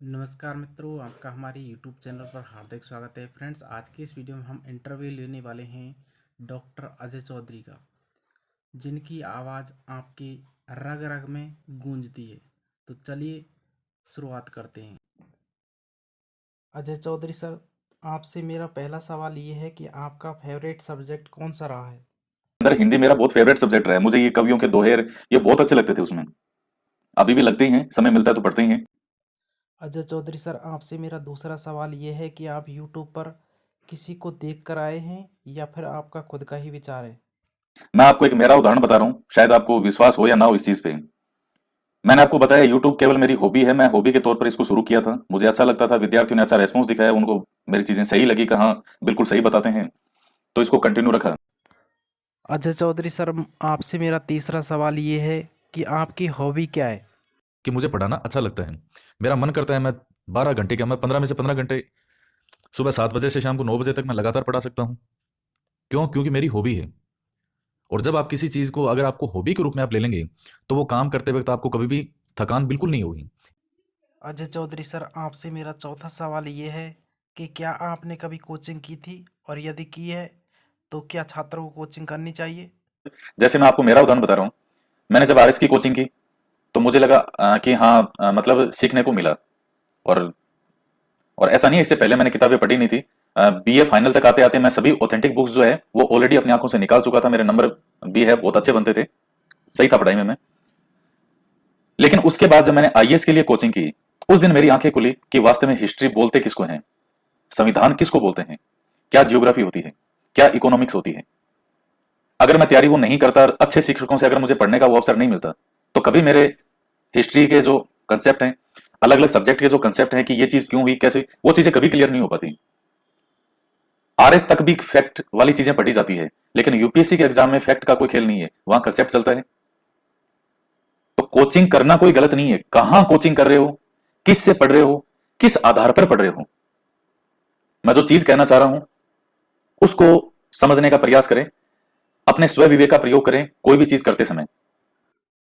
नमस्कार मित्रों, आपका हमारे यूट्यूब चैनल पर हार्दिक स्वागत है। फ्रेंड्स, आज की इस वीडियो में हम इंटरव्यू लेने वाले हैं डॉक्टर अजय चौधरी का, जिनकी आवाज़ आपकी रग रग में गूंजती है। तो चलिए शुरुआत करते हैं। अजय चौधरी सर, आपसे मेरा पहला सवाल ये है कि आपका फेवरेट सब्जेक्ट कौन सा रहा है? अंदर हिंदी मेरा बहुत फेवरेट सब्जेक्ट रहा है। मुझे ये कवियों के दोहेर ये बहुत अच्छे लगते थे उसमें। अभी भी लगते ही हैं, समय मिलता है तो पढ़ते ही हैं। अजय चौधरी सर, आपसे मेरा दूसरा सवाल ये है कि आप यूट्यूब पर किसी को देख कर आए हैं या फिर आपका खुद का ही विचार है? मैं आपको एक मेरा उदाहरण बता रहा हूँ, शायद आपको विश्वास हो या ना हो इस चीज पे। मैंने आपको बताया यूट्यूब केवल मेरी हॉबी है। मैं हॉबी के तौर पर इसको शुरू किया था। मुझे अच्छा लगता था, विद्यार्थियों ने अच्छा रेस्पॉन्स दिखाया, उनको मेरी चीजें सही लगी कि हाँ बिल्कुल सही बताते हैं, तो इसको कंटिन्यू रखा। अजय चौधरी सर, आपसे मेरा तीसरा सवाल ये है कि आपकी हॉबी क्या है? कि मुझे पढ़ाना अच्छा लगता है। मेरा मन करता है मैं 12 घंटे क्या, मैं 15 में से 15 घंटे सुबह 7 बजे से शाम को 9 बजे तक मैं लगातार पढ़ा सकता हूँ। क्यों? क्योंकि मेरी हॉबी है। और जब आप किसी चीज को अगर आपको हॉबी के रूप में आप ले लेंगे, तो वो काम करते वक्त आपको कभी भी थकान बिल्कुल नहीं होगी। अजय चौधरी सर, आपसे मेरा चौथा सवाल ये है कि क्या आपने कभी कोचिंग की थी, और यदि की है तो क्या छात्रों को कोचिंग करनी चाहिए? जैसे मैं आपको मेरा उदाहरण बता रहा हूँ, मैंने जब आरएस की कोचिंग की तो मुझे लगा कि हाँ मतलब सीखने को मिला। और और ऐसा नहीं है, इससे पहले मैंने किताबें पढ़ी नहीं थी। बीए फाइनल तक आते आते मैं सभी ऑथेंटिक बुक्स जो है वो ऑलरेडी अपनी आंखों से निकाल चुका था। मेरे नंबर भी है बहुत अच्छे बनते थे, सही था पढ़ाई में मैं। लेकिन उसके बाद जब मैंने आईएएस के लिए कोचिंग की, उस दिन मेरी आंखें खुली कि वास्तव में हिस्ट्री बोलते किसको हैं, संविधान किसको बोलते हैं, क्या जियोग्राफी होती है, क्या इकोनॉमिक्स होती है। अगर मैं तैयारी वो नहीं करता, अच्छे शिक्षकों से अगर मुझे पढ़ने का वो अवसर नहीं मिलता, तो कभी मेरे हिस्ट्री के जो कंसेप्ट हैं, अलग अलग सब्जेक्ट के जो कंसेप्ट हैं कि ये चीज क्यों हुई, कैसे, वो चीजें कभी क्लियर नहीं हो पाती। आरएस तक भी फैक्ट वाली चीजें पढ़ी जाती है, लेकिन यूपीएससी के एग्जाम में फैक्ट का कोई खेल नहीं है, वहां कंसेप्ट चलता है। तो कोचिंग करना कोई गलत नहीं है। कहां कोचिंग कर रहे हो, किस से पढ़ रहे हो, किस आधार पर पढ़ रहे हो। मैं जो चीज कहना चाह रहा हूं उसको समझने का प्रयास करें, अपने स्व विवेक का प्रयोग करें कोई भी चीज करते समय।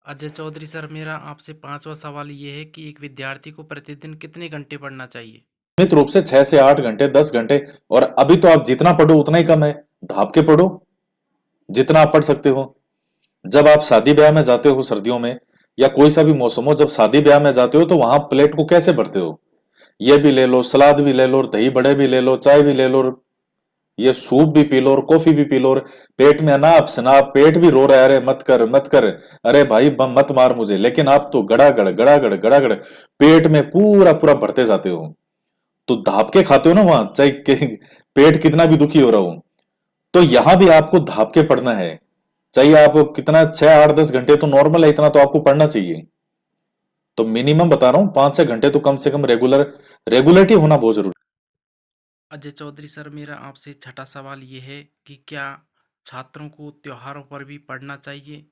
अजय चौधरी सर, मेरा आपसे पांचवा सवाल ये है कि एक विद्यार्थी को प्रतिदिन कितने घंटे पढ़ना चाहिए? नियमित रूप से 6 से 8 घंटे, 10 घंटे। और अभी तो आप जितना पढ़ो उतना ही कम है। धाप के पढ़ो जितना आप पढ़ सकते हो। जब आप शादी ब्याह में जाते हो सर्दियों में, या कोई सा भी मौसम हो, जब शादी ब्याह में जाते हो तो वहां प्लेट को कैसे भरते हो? ये भी ले लो, सलाद भी ले लो, दही बड़े भी ले लो, चाय भी ले लो, ये सूप भी पी लो और कॉफी भी पी लो। और पेट में अनाप शनाप, पेट भी रो रहा है, अरे मत कर मत कर, अरे भाई बम मत मार मुझे, लेकिन आप तो गड़ागड़ गड़ागड़ गड़ागड़ पेट में पूरा पूरा भरते जाते हो। तो धाप के खाते हो ना वहां, चाहे पेट कितना भी दुखी हो रहा हो। तो यहां भी आपको धाप के पढ़ना है। चाहिए आप कितना, 6 8 10 घंटे तो नॉर्मल है, इतना तो आपको पढ़ना चाहिए। तो मिनिमम बता रहा हूँ 5 6 घंटे तो कम से कम रेगुलरिटी होना बहुत जरूरी। अजय चौधरी सर, मेरा आपसे छठा सवाल ये है कि क्या छात्रों को त्योहारों पर भी पढ़ना चाहिए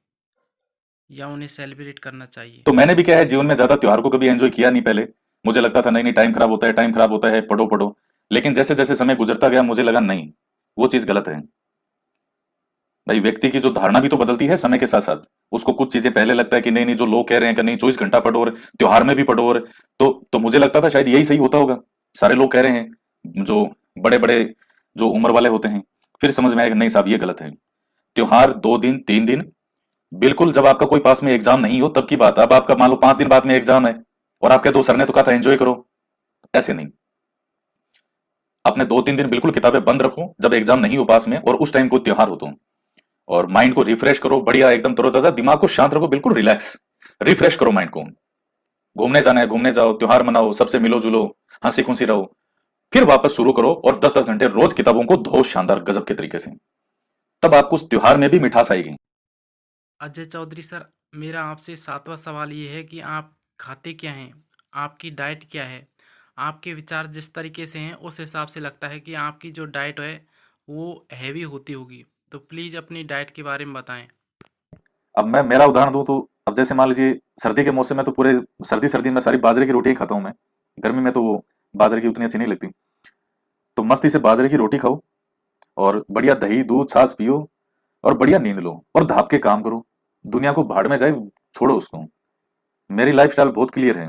या उन्हें सेलिब्रेट करना चाहिए? तो मैंने भी क्या है, जीवन में ज्यादा त्योहार को कभी एंजॉय किया नहीं पहले। मुझे लगता था नहीं नहीं, टाइम खराब होता है, टाइम खराब होता है, पढ़ो पढ़ो। लेकिन जैसे जैसे समय गुजरता गया मुझे लगा नहीं, वो चीज गलत है। भाई व्यक्ति की जो धारणा भी तो बदलती है समय के साथ साथ। उसको कुछ चीजें पहले लगता है कि नहीं नहीं, जो लोग कह रहे हैं कि नहीं 24 घंटा पढ़ो और त्योहार में भी पढ़ो, और तो मुझे लगता था शायद यही सही होता होगा। सारे लोग कह रहे हैं, जो बड़े बड़े जो उम्र वाले होते हैं। फिर समझ में आया कि नहीं साहब ये गलत है। त्योहार 2 दिन 3 दिन, बिल्कुल जब आपका कोई पास में एग्जाम नहीं हो तब की बात। अब आपका मान लो 5 दिन बाद में एग्जाम है और आपके दो सर ने तो कहा था एंजॉय करो, ऐसे नहीं। अपने 2 3 दिन बिल्कुल किताबें बंद रखो जब एग्जाम नहीं हो पास में, और उस टाइम को त्योहार हो तो। और माइंड को रिफ्रेश करो, बढ़िया एकदम तरोताजा, दिमाग को शांत रखो, बिल्कुल रिलैक्स, रिफ्रेश करो माइंड को। घूमने जाना है घूमने जाओ, त्योहार मनाओ, सबसे मिलो जुलो, हंसी खुशी रहो। फिर वापस शुरू करो और 10 10 घंटे रोज किताबों को धो शानदार गजब के तरीके से। तब आपको उस त्योहार में भी मिठास आएगी। अजय चौधरी सर, मेरा आपसे सातवां सवाल ये है कि आप खाते क्या हैं? आपकी डाइट क्या है? आपके विचार जिस तरीके से हैं उस हिसाब से लगता है कि आपकी जो डाइट है वो हैवी होती होगी। तो प्लीज़ अपनी डाइट के बारे में बताएं। अब मैं मेरा उदाहरण दूं तो, अब जैसे मान लीजिए सर्दी के मौसम में तो पूरे सर्दी सर्दी में सारी बाजरे की रोटी ही खाता हूं मैं। गर्मी में तो वो बाजरे की उतनी अच्छी नहीं लगती। तो मस्ती से बाजरे की रोटी खाओ, और बढ़िया दही दूध छाछ पियो, और बढ़िया नींद लो, और धाप के काम करो। दुनिया को भाड़ में जाए, छोड़ो उसको। मेरी लाइफस्टाइल बहुत क्लियर है।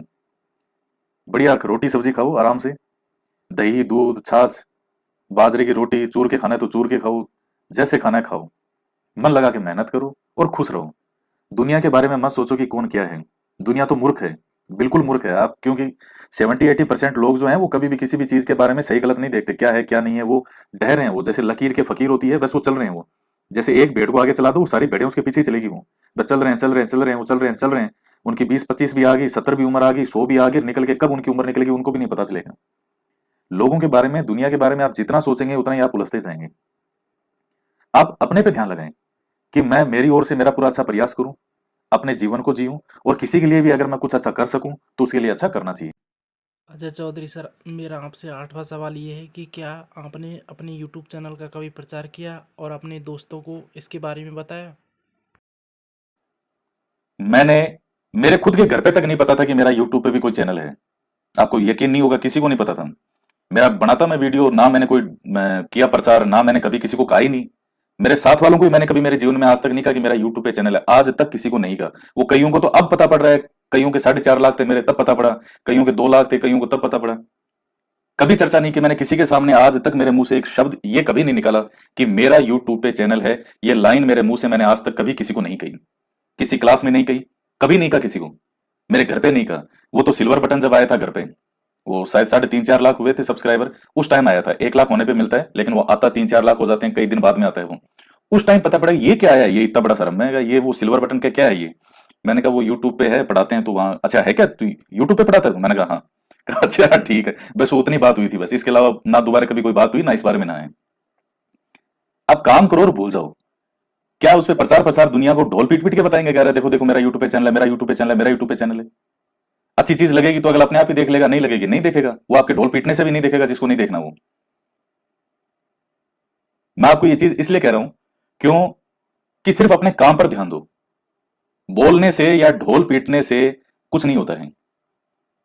बढ़िया रोटी सब्जी खाओ आराम से, दही दूध छाछ, बाजरे की रोटी, चूर के खाना है तो चूर के खाओ, जैसे खाना है खाओ। मन लगा के मेहनत करो और खुश रहो। दुनिया के बारे में मत सोचो कि कौन क्या है। दुनिया तो मूर्ख है, बिल्कुल मूर्ख है आप, क्योंकि 70-80% लोग जो हैं वो कभी भी किसी भी चीज के बारे में सही गलत नहीं देखते, क्या है क्या नहीं है, वो ढह रहे हैं, वो जैसे लकीर के फकीर होती है, बस वो चल रहे हैं। वो जैसे एक भेड़ को आगे चला दो, वो सारी भेड़ें उसके पीछे ही चलेगी। वो बस चल रहे हैं चल रहे हैं चल रहे हैं, वो चल रहे हैं चल रहे हैं। उनकी 20-25 भी आ गई, 70 भी उम्र आ गई, 100 भी आ गई, निकल के कब उनकी उम्र निकलेगी उनको भी नहीं पता चलेगा। लोगों के बारे में, दुनिया के बारे में आप जितना सोचेंगे उतना ही आप उलझते जाएंगे। आप अपने पे ध्यान लगाएं कि मैं मेरी ओर से मेरा पूरा अच्छा प्रयास करूं, अपने जीवन को जीऊं, और किसी के लिए भी अगर मैं कुछ अच्छा कर सकूं तो उसके लिए अच्छा करना चाहिए। अजय चौधरी सर, मेरा आपसे 8वां सवाल ये है कि क्या आपने अपने यूट्यूब चैनल का कभी प्रचार किया और अपने दोस्तों को इसके बारे में बताया? मैंने, मेरे खुद के घर पे तक नहीं पता था कि मेरा यूट्यूब पे भी कोई चैनल है। आपको यकीन नहीं होगा, किसी को नहीं पता था। मेरा बनाता मैं वीडियो, ना मैंने कोई किया प्रचार, ना मैंने कभी किसी को कहा ही नहीं। मेरे साथ वालों को भी मैंने कभी मेरे जीवन में आज तक नहीं कहा कि मेरा यूट्यूब पे चैनल है, आज तक किसी को नहीं कहा। वो कईयों को तो अब पता पड़ रहा है, कईयों के 4.5 लाख थे मेरे तब पता पड़ा, कईयों के 2 लाख थे, कईयों को तब पता पड़ा। कभी चर्चा नहीं की मैंने किसी के सामने, आज तक मेरे मुंह से एक शब्द ये कभी नहीं निकाला कि मेरा यूट्यूब पे चैनल है। ये लाइन मेरे मुंह से मैंने आज तक कभी किसी को नहीं कही, किसी क्लास में नहीं कही, कभी नहीं कहा किसी को, मेरे घर पे नहीं कहा। वो तो सिल्वर बटन जब आया था घर पे, वो शायद 3.5-4 लाख हुए थे सब्सक्राइबर, उस टाइम आया था। 1 लाख होने पे मिलता है, लेकिन वो आता 3-4 लाख हो जाते हैं, कई दिन बाद में आता है वो। उस टाइम पता पड़ा ये क्या है, ये इतना बड़ा शर्म है, ये वो सिल्वर बटन का क्या है ये। मैंने कहा वो यूट्यूब पे है, पढ़ाते हैं तो वहां, अच्छा है क्या तू यूट्यूब पे पढ़ाता है? मैंने कहा हाँ। कहा, अच्छा ठीक है। बस उतनी बात हुई थी, बस इसके अलावा ना दोबारा कभी कोई बात हुई, ना इस बारे में ना है। आप काम करो और भूल जाओ। क्या उस पर प्रचार प्रसार दुनिया को ढोल पीट पीट के बताएंगे, कह रहे देखो देखो मेरा यूट्यूब पे चैनल है, मेरा यूट्यूब पे चैनल है, मेरा यूट्यूब पे चैनल है। अच्छी चीज लगेगी तो अगला अपने आप ही देख लेगा, नहीं लगेगी नहीं देखेगा, वो आपके ढोल पीटने से भी नहीं देखेगा जिसको नहीं देखना वो। मैं आपको ये चीज इसलिए कह रहा हूं क्यों, कि सिर्फ अपने काम पर ध्यान दो। बोलने से या ढोल पीटने से कुछ नहीं होता है,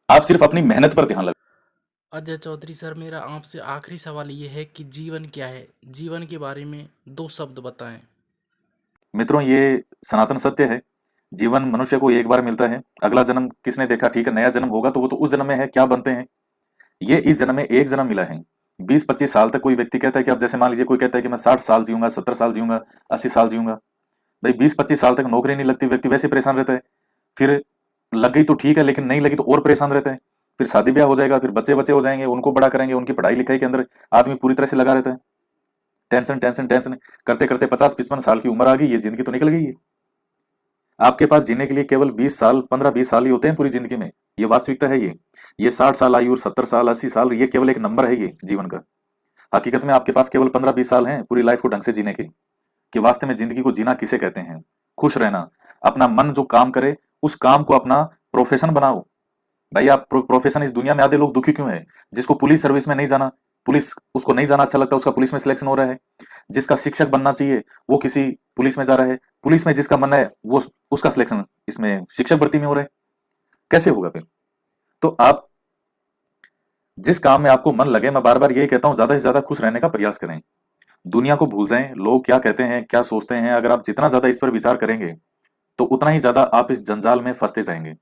आप सिर्फ अपनी मेहनत पर ध्यान लगाओ। अजय चौधरी सर, मेरा आपसे आखिरी सवाल ये है कि जीवन क्या है? जीवन के बारे में 2 शब्द बताएं। मित्रों, ये सनातन सत्य है। जीवन मनुष्य को एक बार मिलता है, अगला जन्म किसने देखा, ठीक है नया जन्म होगा तो वो तो उस जन्म में है, क्या बनते हैं। ये इस जन्म में एक जन्म मिला है। 20-25 साल तक कोई व्यक्ति कहता है कि अब जैसे मान लीजिए कोई कहता है कि मैं 60 साल जीऊंगा, 70 साल जीऊंगा, 80 साल जीऊंगा। भाई 20-25 साल तक नौकरी नहीं लगती, व्यक्ति वैसे परेशान रहता है। फिर लग गई तो ठीक है, लेकिन नहीं लगी तो और परेशान रहता है। फिर शादी ब्याह हो जाएगा, फिर बच्चे बच्चे हो जाएंगे, उनको बड़ा करेंगे, उनकी पढ़ाई लिखाई के अंदर आदमी पूरी तरह से लगा रहता है। टेंशन टेंशन टेंशन करते करते 50-55 साल की उम्र आ गई, ये जिंदगी तो निकल गई है। आपके पास जीने के लिए केवल 20 साल, 15-20 साल ही होते हैं पूरी जिंदगी में। ये वास्तविकता है। ये 60 साल आयु और 70 साल, 80 साल, ये केवल एक नंबर है ये जीवन का। हकीकत में आपके पास केवल 15-20 साल हैं पूरी लाइफ को ढंग से जीने के। कि वास्तव में जिंदगी को जीना किसे कहते हैं। खुश रहना, अपना मन जो काम करे उस काम को अपना प्रोफेशन बनाओ। भाई आप प्रोफेशन, इस दुनिया में आधे लोग दुखी क्यों है? जिसको पुलिस सर्विस में नहीं जाना, पुलिस उसको नहीं जाना अच्छा लगता, उसका पुलिस में सिलेक्शन हो रहा है। जिसका शिक्षक बनना चाहिए वो किसी पुलिस में जा रहा है, पुलिस में जिसका मन है वो उसका सिलेक्शन इसमें शिक्षक भर्ती में हो रहा है। कैसे होगा फिर? तो आप जिस काम में आपको मन लगे, मैं बार बार यही कहता हूं, ज्यादा से ज्यादा खुश रहने का प्रयास करें। दुनिया को भूल जाएं, लोग क्या कहते हैं क्या सोचते हैं। अगर आप जितना ज्यादा इस पर विचार करेंगे तो उतना ही ज्यादा आप इस जंजाल में फंसते जाएंगे।